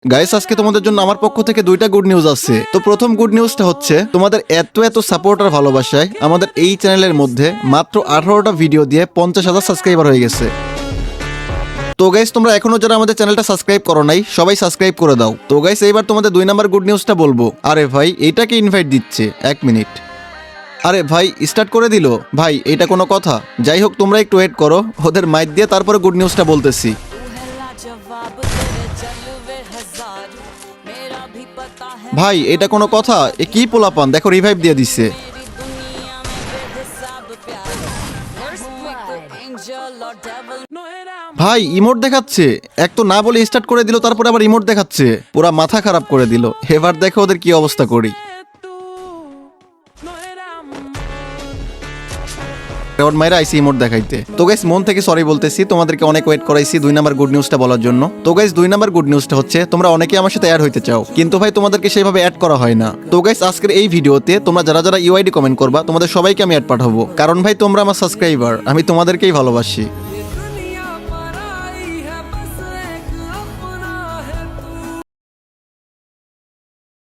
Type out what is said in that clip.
Guys, আজকে তোমাদের জন্য আমার পক্ষ থেকে দুইটা গুড নিউজ আছে। তো প্রথম গুড নিউজটা হচ্ছে, তোমাদের এত সাপোর্ট আর ভালোবাসায় আমাদের এই চ্যানেলের মধ্যে মাত্র 18টা ভিডিও দিয়ে 50,000 সাবস্ক্রাইবার হয়ে গেছে। তো গাইস, তোমরা এখনো যারা আমাদের চ্যানেলটা সাবস্ক্রাইব করো নাই, সবাই সাবস্ক্রাইব করে দাও। তো গাইস, এইবার তোমাদের 2 নাম্বার গুড নিউজটা বলবো। আরে ভাই, এইটাকে ইনভাইট দিচ্ছে, 1 মিনিট। আরে ভাই, স্টার্ট করে দিল ভাই, এটা কোনো কথা? যাই হোক, তোমরা একটু ওয়েট করো, ওদের মাইক দিয়ে তারপরে গুড নিউজটা বলতেছি। ভাই, এটা কোনো কথা? এ কি পোলাপান, দেখো রিভাইভ দিয়ে দিচ্ছে। ভাই, ইমোট দেখাচ্ছে। এক তো না বলে স্টার্ট করে দিল, তারপরে আবার ইমোট দেখাচ্ছে। পুরা মাথা খারাপ করে দিল। এবার দেখো ওদের কি অবস্থা করি। মাইরা আইসি ইমোট দেখাইতে। তো গাইস, মন থেকে সরি বলতেছি, তোমাদেরকে অনেক ওয়েট করাইছি 2 নাম্বার গুড নিউজটা বলার জন্য। তো গাইস, 2 নাম্বার গুড নিউজটা হচ্ছে, তোমরা অনেকে আমার সাথে অ্যাড হইতে চাও, কিন্তু ভাই তোমাদেরকে সেইভাবে অ্যাড করা হয় না। তো গাইস, আজকের এই ভিডিওতে তোমরা যারা যারা ইউআইডি কমেন্ট করবা, তোমাদের সবাইকে আমি অ্যাড পাঠাবো, কারণ ভাই তোমরা আমার সাবস্ক্রাইবার, আমি তোমাদেরকেই ভালোবাসি।